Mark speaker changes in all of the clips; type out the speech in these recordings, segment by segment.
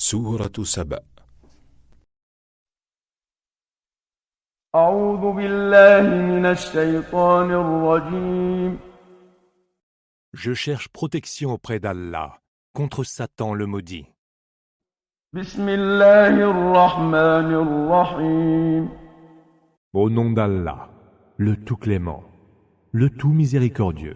Speaker 1: سورة سبأ.
Speaker 2: أعوذ بالله من الشيطان الرجيم.
Speaker 3: Je cherche protection auprès d'Allah contre Satan le maudit.
Speaker 2: بسم الله الرحمن الرحيم.
Speaker 3: Au nom d'Allah, le tout clément, le tout miséricordieux.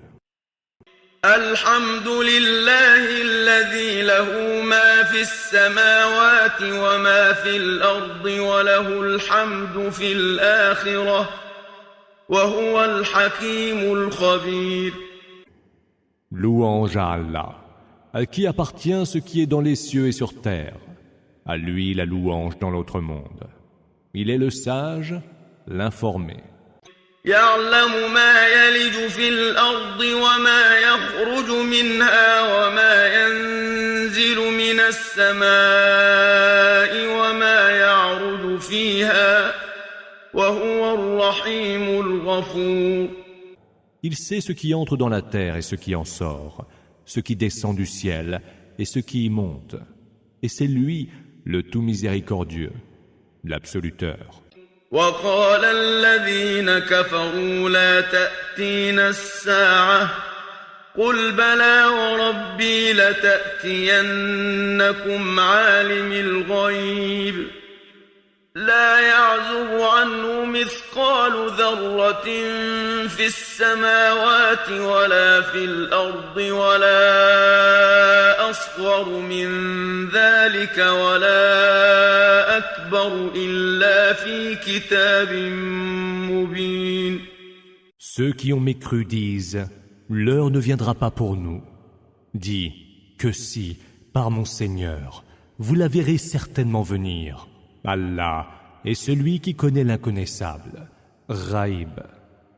Speaker 4: الحمد لله الذي له ما في السماوات وما في الأرض وله الحمد في الآخرة وهو الحكيم الخبير.
Speaker 3: Louange à Allah, à qui appartient ce qui est dans les cieux et sur terre. À lui la louange dans l'autre monde. Il est le sage, l'informé.
Speaker 4: يعلم ما يلج في الأرض وما يخرج منها وما ينزل من السماء وما يعرج فيها وهو الرحيم الغفور.
Speaker 3: Il sait ce qui entre dans la terre et ce qui en sort, ce qui descend du ciel et ce qui y monte. Et c'est lui, le tout miséricordieux, l'absoluteur.
Speaker 4: وقال الذين كفروا لا تأتينا الساعة قل بلى وربي لتأتينكم عالم الغيب لا يعزب عنه مثقال ذرة في السماوات ولا في الأرض ولا أصغر من ذلك ولا أكبر إلا في كتاب مبين.
Speaker 3: Ceux qui ont mécru disent « L'heure ne viendra pas pour nous ». Dis que si, par mon Seigneur, vous la verrez certainement venir. Allah est celui qui connaît l'inconnaissable, Ghaib,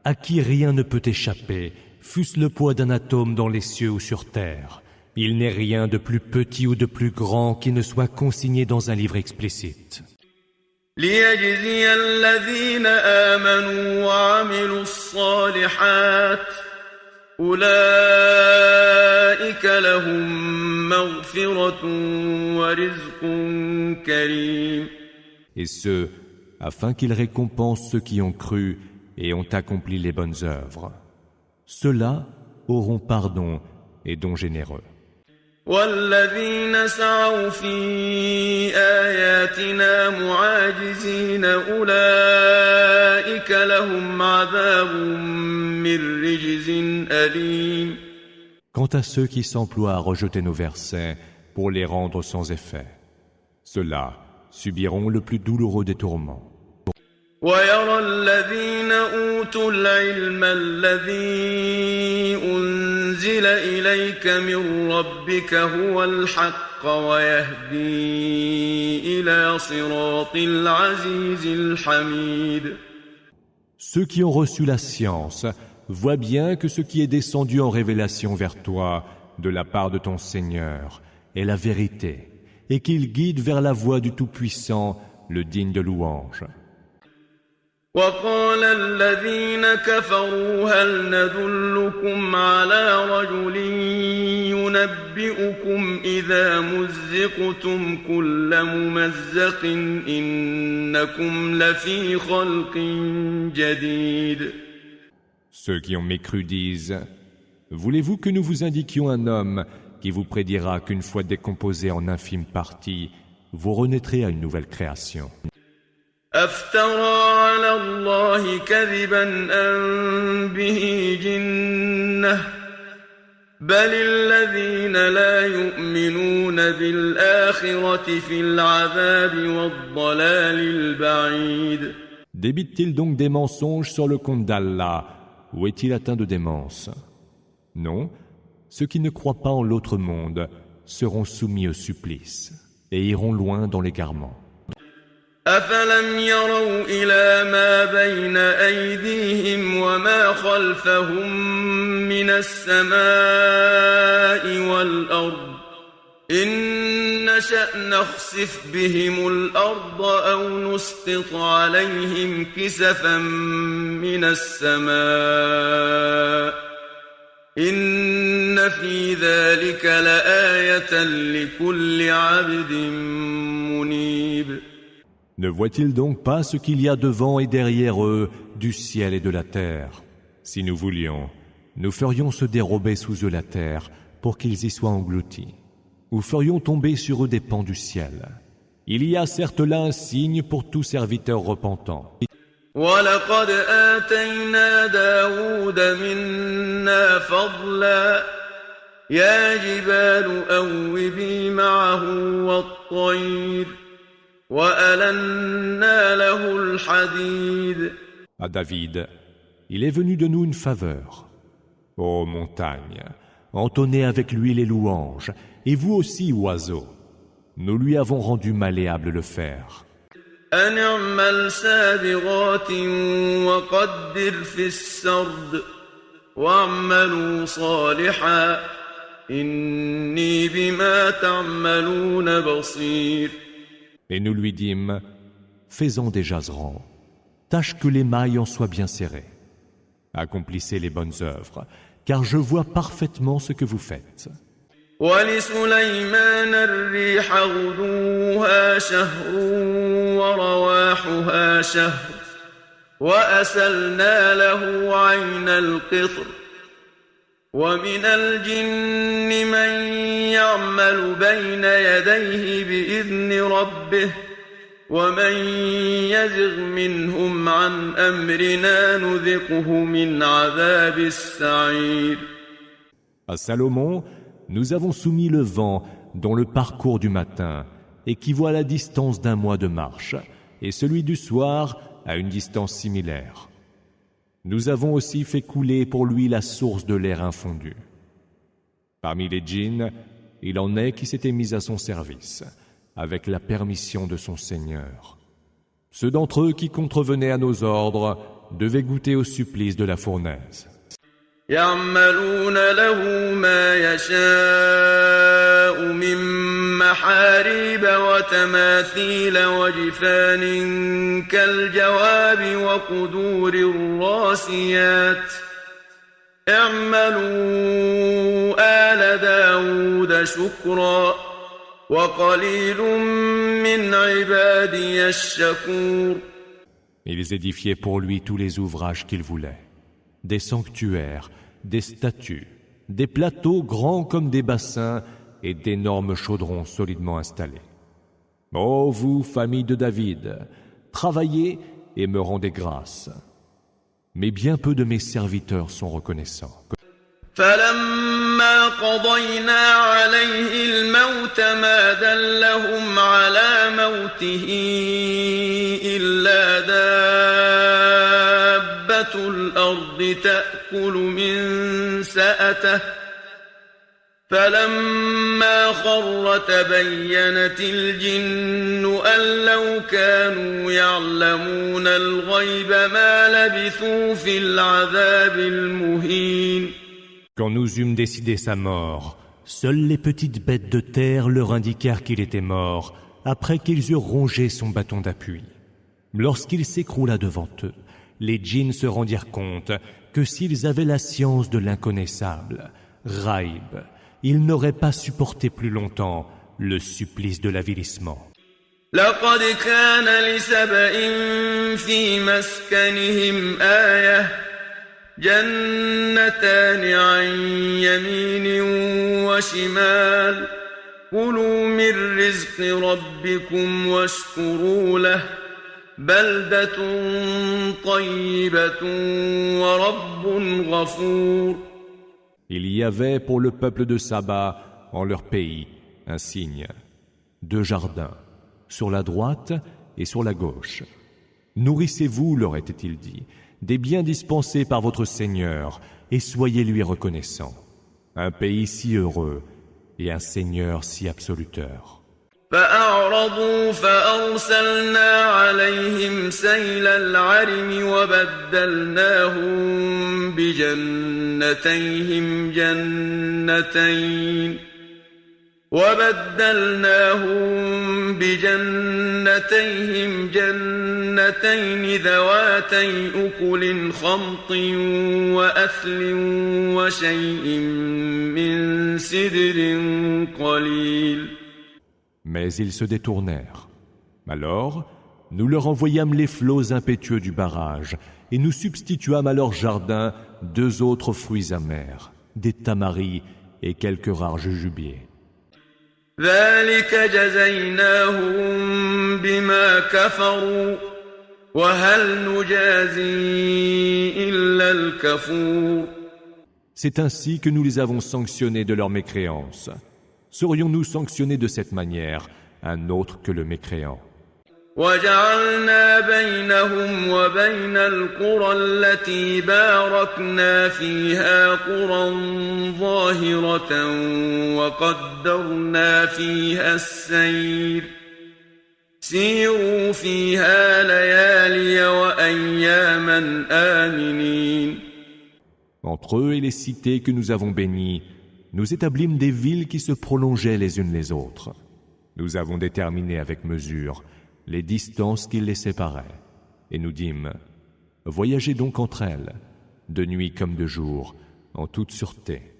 Speaker 3: à qui rien ne peut échapper, fût-ce le poids d'un atome dans les cieux ou sur terre. Il n'est rien de plus petit ou de plus grand qui ne soit consigné dans un livre explicite.
Speaker 4: ليجزي الذين آمنوا وعملوا الصالحات أولئك لهم مغفرة ورزق كريم.
Speaker 3: Et ceux, afin qu'ils récompensent ceux qui ont cru et ont accompli les bonnes œuvres. Ceux-là auront pardon et dons généreux.
Speaker 4: والذين سعوا في آياتنا معاجزين أولئك لهم عذاب من رجز أليم.
Speaker 3: Quant à ceux qui s'emploient à rejeter nos versets pour les rendre sans effet, ceux-là subiront le plus douloureux des tourments.
Speaker 4: ويرى الذين أوتوا العلم الذي أنزل إليك من ربك هو الحق ويهدي إلى صراط العزيز الحميد.
Speaker 3: Ceux qui ont reçu la science voient bien que ce qui est descendu en révélation vers toi de la part de ton Seigneur est la vérité et qu'il guide vers la voie du Tout-Puissant, le digne de louange.
Speaker 4: وقال الذين كفروا هل ندلكم على رجل ينبئكم إذا مزقتم كل ممزق إنكم لفي خلق جديد.
Speaker 3: Ceux qui ont mécru disent « Voulez-vous que nous vous indiquions un homme qui vous prédira qu'une fois décomposé en infimes parties, vous renaîtrez à une nouvelle création ?»
Speaker 4: أفترى على الله كذبا أم به جنة بل الذين لا يؤمنون بالآخرة في العذاب والضلال البعيد.
Speaker 3: Débite-t-il donc des mensonges sur le compte d'Allah ou est-il atteint de démence? Non, ceux qui ne croient pas en l'autre monde seront soumis au supplice et iront loin dans l'égarement.
Speaker 4: أفلم يروا إلى ما بين أيديهم وما خلفهم من السماء والأرض إن نشأ نخسف بهم الأرض أو نسقط عليهم كسفا من السماء إن إن في ذلك لآية لكل عبد منيب.
Speaker 3: Ne voient-ils donc pas ce qu'il y a devant et derrière eux, du ciel et de la terre? Si nous voulions, nous ferions se dérober sous eux la terre pour qu'ils y soient engloutis, ou ferions tomber sur eux des pans du ciel. Il y a certes là un signe pour tout serviteur repentant.
Speaker 4: وَلَقَدْ آتَيْنَا دَاوُودَ مِنَّا فَضْلًا يَا جِبَالُ أَوِّبِي مَعَهُ وَالطَّيْرَ وَأَلَنَّا لَهُ الْحَدِيدَ.
Speaker 3: À David, il est venu de nous une faveur. Ô montagne, entonnez avec lui les louanges, et vous aussi, oiseaux. Nous lui avons rendu malléable le fer.
Speaker 4: أن اعمل سابغات وقدر في السرد واعملوا صالحا إني بما تعملون بصير.
Speaker 3: Et nous lui dîmes, fais-en des jaserans, tâche que les mailles en soient bien serrées. Accomplissez les bonnes œuvres, car je vois parfaitement ce que vous faites.
Speaker 4: ولسليمان الريح غدوها شهر ورواحها شهر وأسلنا له عين القطر ومن الجن من يعمل بين يديه بإذن ربه ومن يزغ منهم عن أمرنا نذقه من عذاب السعير.
Speaker 3: À Salomon, nous avons soumis le vent dont le parcours du matin équivaut à la distance d'un mois de marche, et celui du soir à une distance similaire. Nous avons aussi fait couler pour lui la source de l'air infondu. Parmi les djinns, il en est qui s'étaient mis à son service, avec la permission de son Seigneur. Ceux d'entre eux qui contrevenaient à nos ordres devaient goûter au supplice de la fournaise.
Speaker 4: يعملون له ما يشاء من محاريب وتماثيل وجفان كالجواب وقدور الراسيات اعملوا آل داود شكرا وقليل من عبادي الشكور.
Speaker 3: Ils édifiaient pour lui tous les ouvrages qu'il voulait. Des sanctuaires, des statues, des plateaux grands comme des bassins et d'énormes chaudrons solidement installés. Ô vous, famille de David, travaillez et me rendez grâce. Mais bien peu de mes serviteurs sont reconnaissants.
Speaker 4: فلما قضينا عليه الموت ما دلهم على موته إلا دابة الأرض تأكل من سأته فلما خر تبينت الجن أن لو كانوا يعلمون الغيب ما لبثوا في العذاب المهين.
Speaker 3: Quand nous eûmes décidé sa mort, seules les petites bêtes de terre leur indiquèrent qu'il était mort, après qu'ils eurent rongé son bâton d'appui. Lorsqu'il s'écroula devant eux, les djinns se rendirent compte que s'ils avaient la science de l'inconnaissable, Raïb, ils n'auraient pas supporté plus longtemps le supplice de l'avilissement.
Speaker 4: لقد كان لسبإ في مسكنهم آية جنتان عن يمين وشمال كلوا من رزق ربكم واشكروا له بلدة طيبة ورب غفور.
Speaker 3: Il y avait pour le peuple de Saba, en leur pays, un signe, 2 jardins, sur la droite et sur la gauche. Nourrissez-vous, leur était-il dit, des biens dispensés par votre Seigneur, et soyez lui reconnaissants. Un pays si heureux et un Seigneur si absoluteur.
Speaker 4: فأعرضوا فأرسلنا عليهم سيل العرم وبدلناهم بجنتيهم جنتين وبدلناهم بجنتيهم جنتين ذواتي أكل خمط وأثل وشيء من سدر قليل.
Speaker 3: Mais ils se détournèrent. Alors, nous leur envoyâmes les flots impétueux du barrage et nous substituâmes à leur jardin 2 autres fruits amers, des tamaris et quelques rares jujubes.
Speaker 4: ذلك جزيناهم بما كفروا وهل نجازي إلا الكفور.
Speaker 3: C'est ainsi que nous les avons sanctionnés de leur mécréance. Serions-nous sanctionnés de cette manière, un autre que le mécréant?
Speaker 4: وجعلنا بينهم وبين القرى التي باركنا فيها قرى ظاهرة وقدرنا فيها السير سيروا فيها ليالي وأياما آمنين.
Speaker 3: Entre eux et les cités que nous avons bénies, nous établîmes des villes qui se prolongeaient les unes les autres. Nous avons déterminé avec mesure les distances qui les séparaient. Et nous dîmes, voyagez donc entre elles, de nuit comme de jour, en toute sûreté.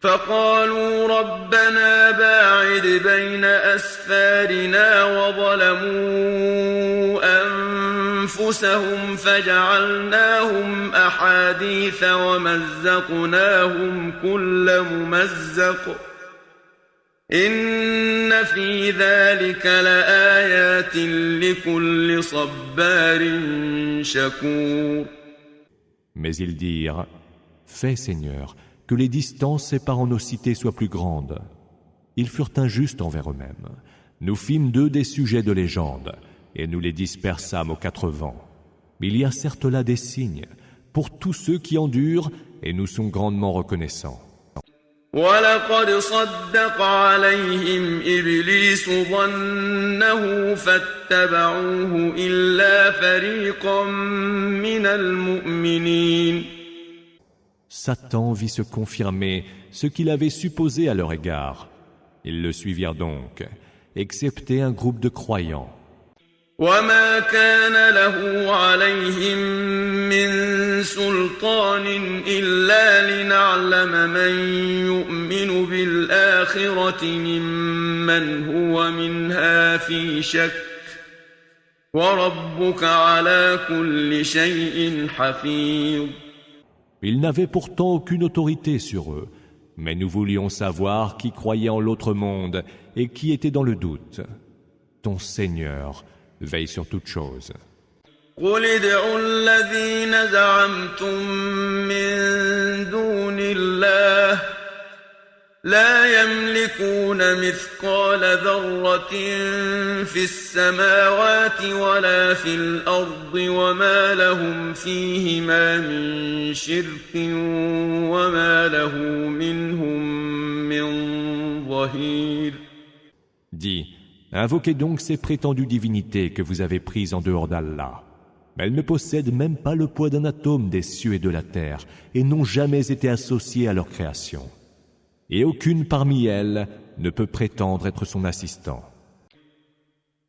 Speaker 4: فقالوا ربنا باعد بين أسفارنا وظلموا أنفسهم فجعلناهم أحاديث ومزقناهم كل ممزق إن في ذلك لآيات لكل صبار شكور.
Speaker 3: Mais ils dirent, fais Seigneur, que les distances séparant nos cités soient plus grandes. Ils furent injustes envers eux-mêmes. Nous fîmes d'eux des sujets de légende, et nous les dispersâmes aux 4 vents. Il y a certes là des signes pour tous ceux qui endurent, et nous sommes grandement reconnaissants.
Speaker 4: ولقد صدق عليهم إبليس ظنه فاتبعوه إلا فريقا من المؤمنين.
Speaker 3: Satan vit se confirmer ce qu'il avait supposé à leur égard. Ils le suivirent donc, excepté un groupe de croyants.
Speaker 4: وما كان له عليهم من سلطان إلا لنعلم من يؤمن بالآخرة ممن هو منها في شك وربك على كل شيء حفيظ.
Speaker 3: Ils n'avaient pourtant aucune autorité sur eux, mais nous voulions savoir qui croyait en l'autre monde et qui était dans le doute. Ton Seigneur veille sur toute chose.
Speaker 4: قل ادعوا الذين زعمتم من دون الله لا يملكون مثقال ذرة في السماوات ولا في الأرض وما لهم فيهما من شرك وما له منهم من ظهير.
Speaker 3: Dis, invoquez donc ces prétendues divinités que vous avez prises en dehors d'Allah. Mais elles ne possèdent même pas le poids d'un atome des cieux et de la terre et n'ont jamais été associées à leur création. Et aucune parmi elles ne peut prétendre être son assistant.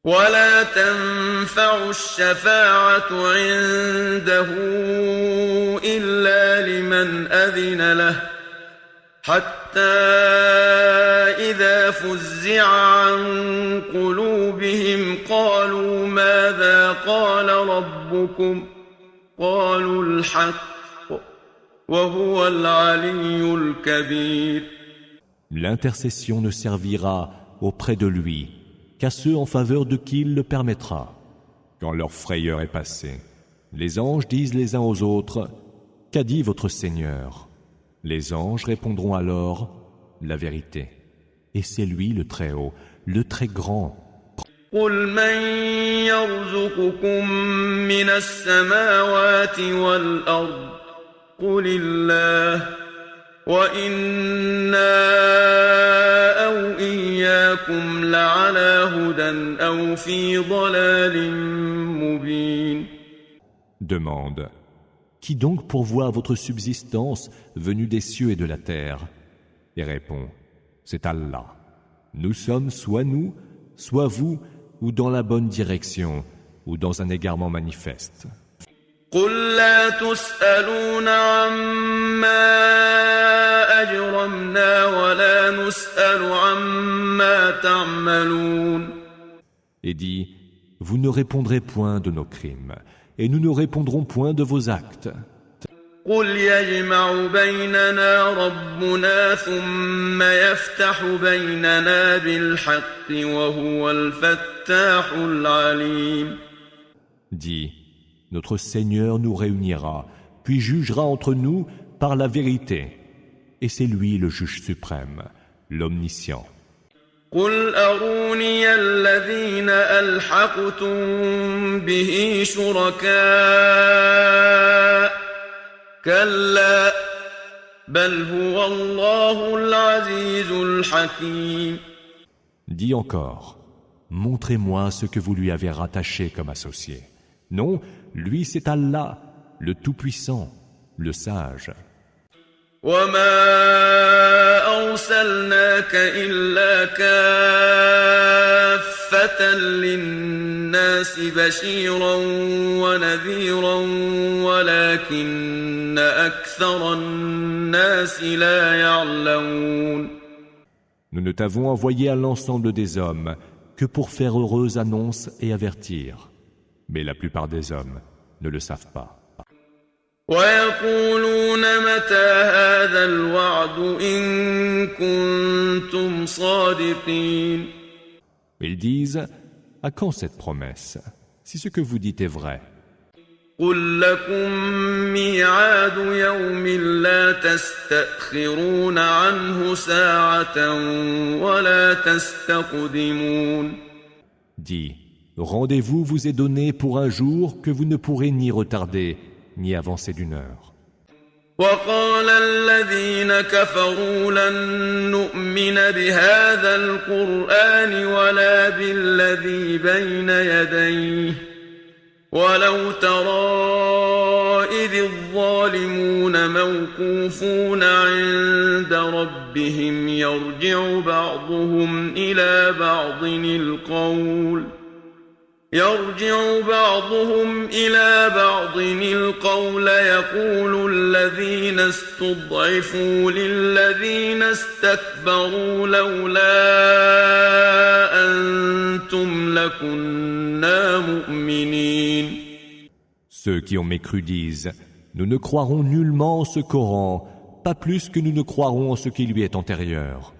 Speaker 4: ولا تنفع الشفاعة عنده إلا لمن أذن له حتى إذا فزع عن قلوبهم قالوا ماذا قال ربكم قالوا الحق وهو العلي الكبير.
Speaker 3: L'intercession ne servira auprès de lui qu'à ceux en faveur de qui il le permettra. Quand leur frayeur est passée, les anges disent les uns aux autres, « Qu'a dit votre Seigneur ?» Les anges répondront alors, « La vérité. » Et c'est lui le Très-Haut, le Très-Grand.
Speaker 4: قل من يرزقكم من السماوات والأرض قل الله وإنا أو إياكم لعلى هدى أو في ضلال مبين.
Speaker 3: Demande, qui donc pourvoit votre subsistance venue des cieux et de la terre? Et répond, c'est Allah. Nous sommes soit nous, soit vous, ou dans la bonne direction, ou dans un égarement manifeste.
Speaker 4: قل لا تسألون عما أجرمنا ولا نسأل عما تعملون.
Speaker 3: Et dit, vous ne répondrez point de nos crimes, et nous ne répondrons point de vos actes.
Speaker 4: قل يجمع بيننا ربنا ثم يفتح بيننا بالحق وهو الفتاح العليم.
Speaker 3: Dis, notre Seigneur nous réunira, puis jugera entre nous par la vérité. Et c'est lui le juge suprême, l'omniscient.
Speaker 4: قل أروني الذين ألحقتم به شركاء كلا بل هو الله العزيز الحكيم.
Speaker 3: Dis encore, montrez-moi ce que vous lui avez rattaché comme associé. Non, lui c'est Allah, le Tout-Puissant, le Sage.
Speaker 4: وما أرسلناك إلا كافة للناس بشيرا ونذيرا ولكن أكثر الناس لا يعلمون.
Speaker 3: Nous ne t'avons envoyé à l'ensemble des hommes que pour faire heureuse annonce et avertir. Mais la plupart des hommes ne le savent pas.
Speaker 4: ويقولون متى هذا الوعد إن كنتم صادقين.
Speaker 3: Ils disent, à quand cette promesse, si ce que vous dites est vrai?
Speaker 4: قل لكم ميعاد يوم لا تستأخرون عنه ساعة ولا تستقدمون.
Speaker 3: Dis, rendez-vous vous est donné pour un jour que vous ne pourrez ni retarder, ni avancer d'une heure.
Speaker 4: وقال الذين كفروا لن نؤمن بهذا القرآن ولا بالذي بين يديه ولو ترى إذ الظالمون موقوفون عند ربهم يرجع بعضهم إلى بعض القول يقول الذين استضعفوا للذين استكبروا لولا أنتم لكنا مؤمنين.
Speaker 3: Ceux qui ont mécru disent, nous ne croirons nullement en ce Coran, pas plus que nous ne croirons en ce qui lui est antérieur.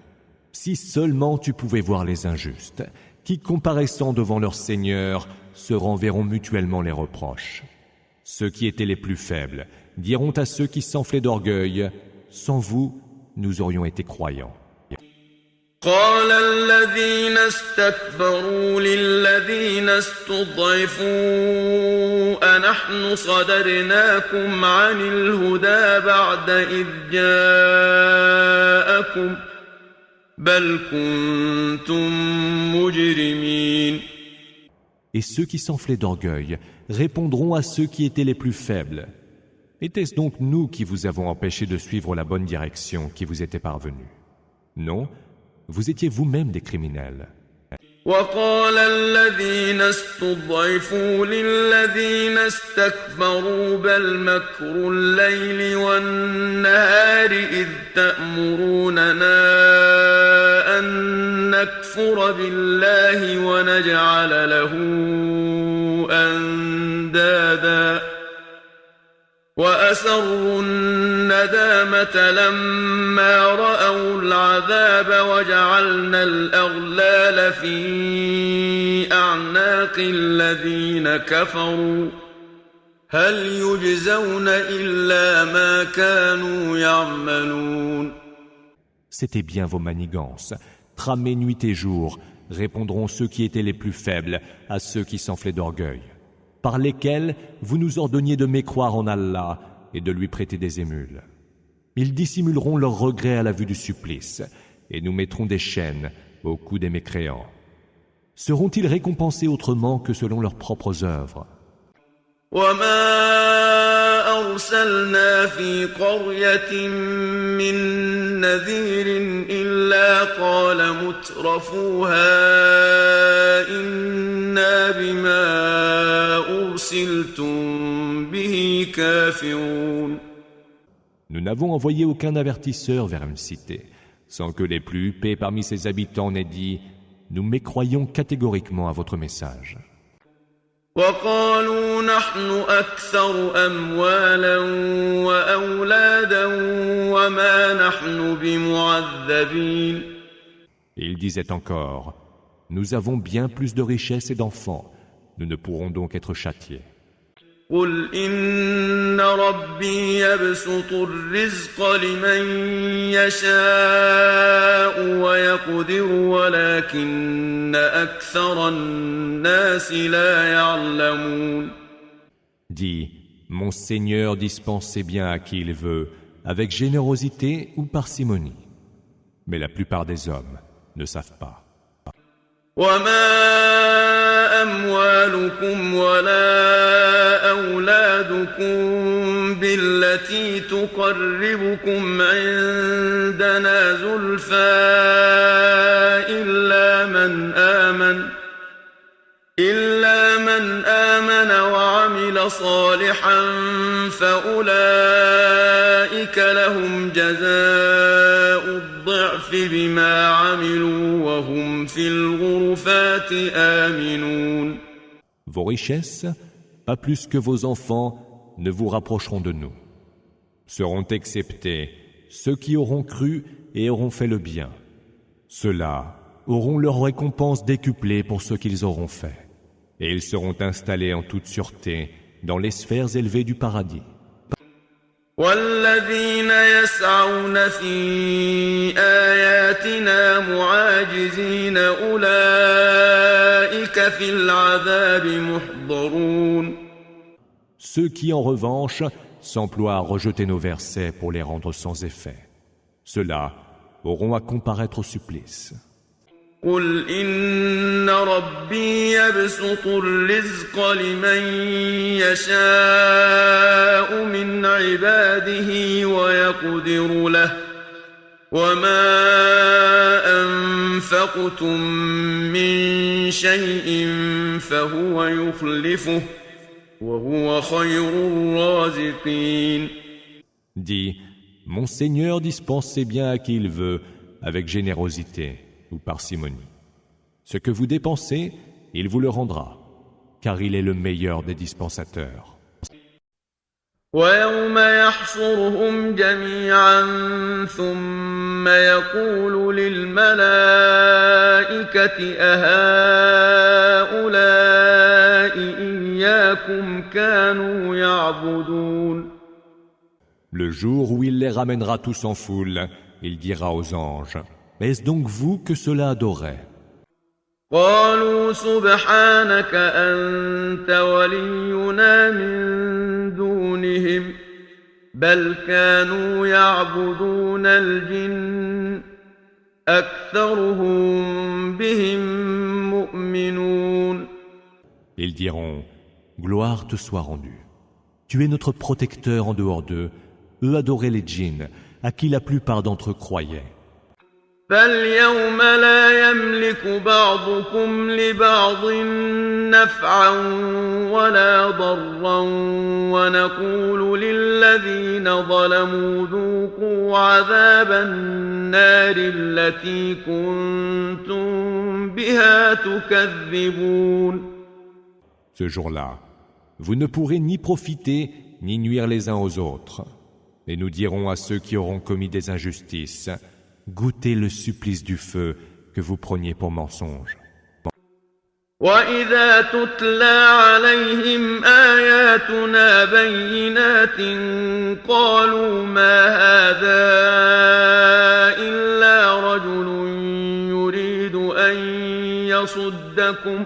Speaker 3: Si seulement tu pouvais voir les injustes, qui, comparaissant devant leur Seigneur, se renverront mutuellement les reproches. Ceux qui étaient les plus faibles diront à ceux qui s'enflaient d'orgueil, sans vous, nous aurions été croyants.
Speaker 4: قال الذين استكبروا للذين استضعفوا أنحن صدرناكم عن الهدى بعد إذ جاءكم بل كنتم مجرمين.
Speaker 3: Et ceux qui s'enflaient d'orgueil répondront à ceux qui étaient les plus faibles. Était-ce donc nous qui vous avons empêché de suivre la bonne direction qui vous était parvenue? Non, vous étiez vous-même des criminels.
Speaker 4: وقال الذين استضعفوا للذين استكبروا بل مكر الليل والنهار إذ تأمروننا أن نكفر بالله ونجعل له أندادا وأسروا الندامة لما رأوا العذاب وجعلنا الأغلال في أعناق الذين كفروا هل يجزون إلا ما كانوا يعملون.
Speaker 3: C'était bien vos manigances. Tramés nuit et jour, répondront ceux qui étaient les plus faibles à ceux qui s'enflaient d'orgueil, par lesquels vous nous ordonniez de mécroire en Allah et de lui prêter des émules. Ils dissimuleront leurs regrets à la vue du supplice, et nous mettrons des chaînes au cou des mécréants. Seront-ils récompensés autrement que selon leurs propres œuvres?
Speaker 4: وما أرسلنا في قرية من نذير إلا قال مترفوها إنا بما أرسلتم به كافرون.
Speaker 3: Nous n'avons envoyé aucun avertisseur vers une cité, sans que les plus huppés parmi ses habitants n'aient dit « Nous mécroyons catégoriquement à votre message ».
Speaker 4: وقالوا نحن أكثر أموالا وأولادا وما نحن بمعذبين.
Speaker 3: Et ils disaient encore « Nous avons bien plus de richesses et d'enfants, nous ne pourrons donc être châtiés. »
Speaker 4: قل إن ربي يبسط الرزق لمن يشاء ويقدر ولكن أكثر الناس لا يعلمون.
Speaker 3: Dis « Mon Seigneur dispense ses biens à qui il veut, avec générosité ou parcimonie. » Mais la plupart des hommes ne savent pas.
Speaker 4: وما أموالكم ولا أولادكم بالتي تقربكم عندنا زلفى إلا من آمن وعمل صالحا فأولئك لهم جزاء الضعف بما عملوا وهم في الغرفات آمنون.
Speaker 3: Vos richesses, pas plus que vos enfants, ne vous rapprocheront de nous. Seront exceptés ceux qui auront cru et auront fait le bien. Ceux-là auront leur récompense décuplée pour ce qu'ils auront fait. Et ils seront installés en toute sûreté dans les sphères élevées du paradis.
Speaker 4: والذين يسعون في آياتنا معاجزين أولئك في العذاب محضرون.
Speaker 3: Ceux qui, en revanche, s'emploient à rejeter nos versets pour les rendre sans effet, ceux-là auront à comparaître au supplice.
Speaker 4: قل إن ربي يبسط الرزق لمن يشاء من عباده ويقدر له وما أنفقتم من شيء فهو يخلفه وهو خير الرازقين.
Speaker 3: Dis, mon Seigneur dispense ses biens à qui il veut, avec générosité ou parcimonie. Ce que vous dépensez, il vous le rendra, car il est le meilleur des dispensateurs.
Speaker 4: ويوم يحشرهم جميعا ثم يقول للملائكة أهؤلاء إياكم كانوا يعبدون.
Speaker 3: Le jour où il les ramènera tous en foule, il dira aux anges, est-ce donc vous que cela adorait?
Speaker 4: قالوا سبحانك أنت ولينا من دونهم بل كانوا يعبدون الجن أكثرهم بهم مؤمنون.
Speaker 3: Ils diront, gloire te soit rendue. Tu es notre protecteur en dehors d'eux. Eux adoraient les djinns, à qui la plupart d'entre eux croyaient.
Speaker 4: فاليوم لا يملك بعضكم لبعض نفعا ولا ضرا ونقول للذين ظلموا ذوقوا عذاب النار التي كنتم بها تكذبون.
Speaker 3: Ce jour-là, vous ne pourrez ni profiter ni nuire les uns aux autres. Et nous dirons à ceux qui auront commis des injustices, goûtez le supplice du feu que vous preniez pour mensonge.
Speaker 4: وَإِذَا تُتْلَى عَلَيْهِمْ آيَاتُنَا بَيِّنَاتٍ قَالُوا مَا هَذَا إِلَّا رَجُلٌ يُرِيدُ أَن يَصُدَّكُمْ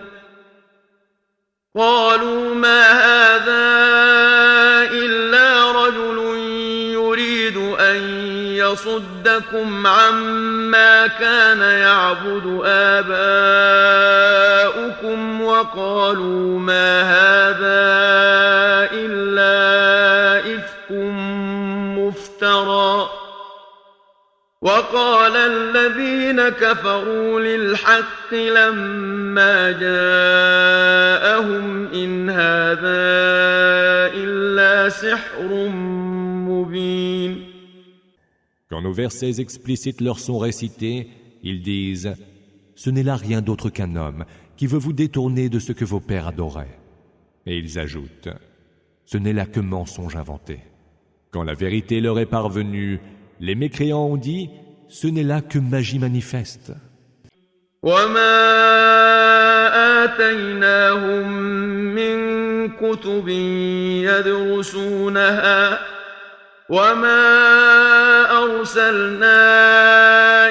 Speaker 4: عما كان يعبد آباؤكم وقالوا ما هذا إلا إفك وقال الذين كفروا للحق لما جاءهم إن هذا إلا سحر مبين.
Speaker 3: Quand nos versets explicites leur sont récités, ils disent « Ce n'est là rien d'autre qu'un homme qui veut vous détourner de ce que vos pères adoraient. » Et ils ajoutent « Ce n'est là que mensonge inventé. » Quand la vérité leur est parvenue, les mécréants ont dit « Ce n'est là que magie manifeste. »
Speaker 4: وما آتيناهم من كتب يدرسونها وما أرسلنا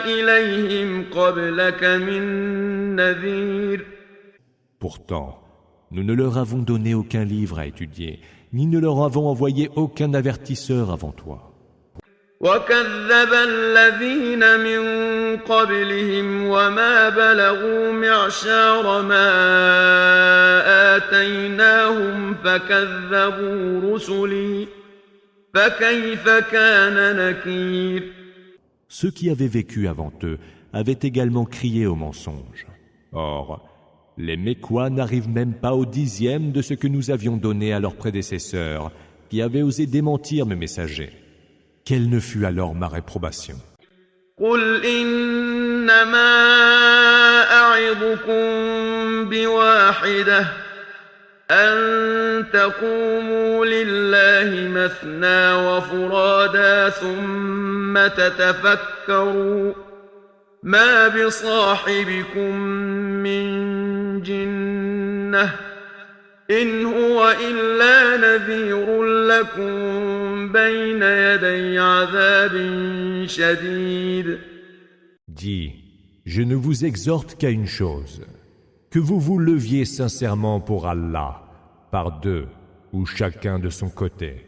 Speaker 4: إليهم قبلك من نذير.
Speaker 3: Pourtant, nous ne leur avons donné aucun livre à étudier, ni ne leur avons envoyé aucun avertisseur avant toi.
Speaker 4: وكذب الذين من قبلهم وما بلغوا معشار ما آتيناهم فكذبوا رسلي فكيف كان نكير.
Speaker 3: Ceux qui avaient vécu avant eux avaient également crié au mensonge. Or, les Mécois n'arrivent même pas au 10e de ce que nous avions donné à leurs prédécesseurs, qui avaient osé démentir mes messagers. Quelle ne fut alors ma réprobation?
Speaker 4: قل إنما أعظكم بواحدة أن تقوموا لله مثنى وفرادا ثم تتفكروا ما بصاحبكم من جنة إن هو إلا نذير لكم بين يدي عذاب شديد.
Speaker 3: Dis, je ne vous exhorte qu'à une chose, que vous vous leviez sincèrement pour Allah, par deux ou chacun de son côté,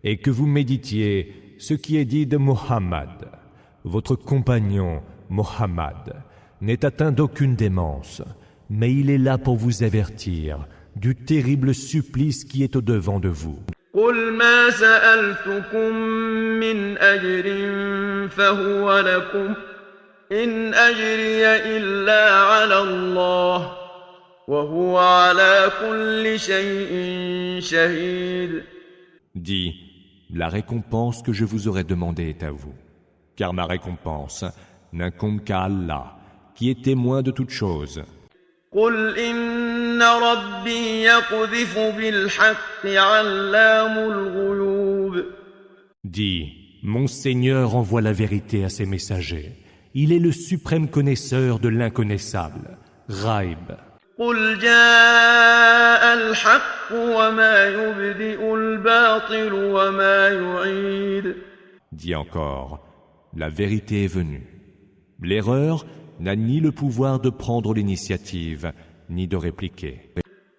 Speaker 3: et que vous méditiez ce qui est dit de Mohammed. Votre compagnon, Mohammed, n'est atteint d'aucune démence, mais il est là pour vous avertir du terrible supplice qui est au-devant de vous.
Speaker 4: قل ما سألتكم من أجر فهو لكم إن أجري إلا على الله وهو على كل شيء شهيد.
Speaker 3: Dis, la récompense que je vous aurais demandée est à vous, car ma récompense n'incombe qu'à Allah, qui est témoin de toutes choses.
Speaker 4: قل إن ربي يقذف بالحق علام الغيوب.
Speaker 3: Dis, mon Seigneur envoie la vérité à ses messagers. Il est le suprême connaisseur de l'inconnaissable, Ghaib.
Speaker 4: قل جاء الحق وما يبدئ الباطل وما يعيد.
Speaker 3: Dis encore, la vérité est venue. L'erreur n'a ni le pouvoir de prendre l'initiative, ni de répliquer.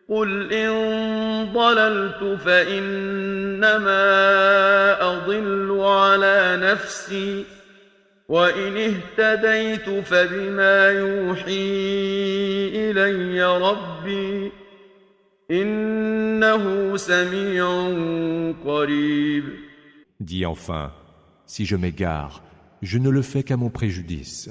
Speaker 4: قل إن ضللت فإنما أضل على نفسي وإن اهتديت فبما يوحي إلي ربي إنه سميع قريب.
Speaker 3: Dis enfin, si je m'égare, je ne le fais qu'à mon préjudice.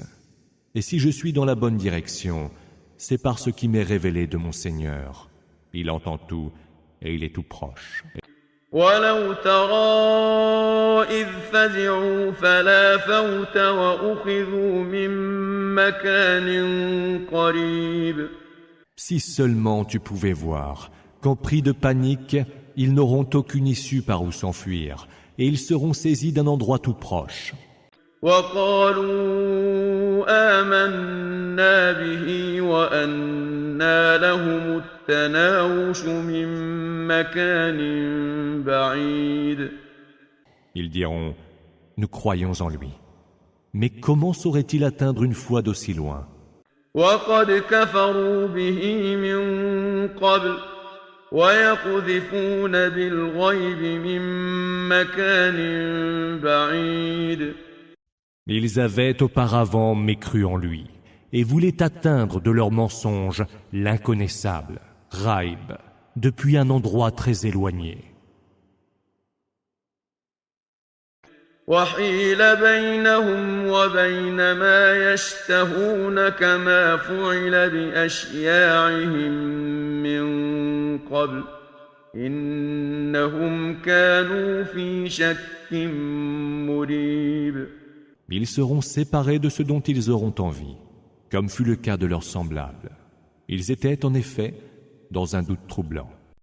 Speaker 3: Et si je suis dans la bonne direction, c'est par ce qui m'est révélé de mon Seigneur. Il entend tout et il est tout proche.
Speaker 4: ولو ترى إذ فزعوا فلا فوت وأخذوا من مكان قريب.
Speaker 3: Si seulement tu pouvais voir qu'en pris de panique, ils n'auront aucune issue par où s'enfuir, et ils seront saisis d'un endroit tout proche.
Speaker 4: وقالوا آمنا به وأنى لهم التناوش من مكان بعيد.
Speaker 3: Ils diront, nous croyons en lui. Mais comment saurait-il atteindre une foi d'aussi loin?
Speaker 4: وقد كفروا به من قبل ويقذفون بالغيب من مكان بعيد.
Speaker 3: Ils avaient auparavant mécru en lui et voulaient atteindre de leur mensonge l'inconnaissable, Ghaib, depuis un endroit très éloigné.
Speaker 4: وحيل بينهم وبين ما يشتهون كما فعل بأشياعهم من قبل إنهم كانوا في شك مريب.
Speaker 3: Ils seront séparés de ce dont ils auront envie, comme fut le cas de leurs semblables. Ils étaient en effet dans un doute troublant.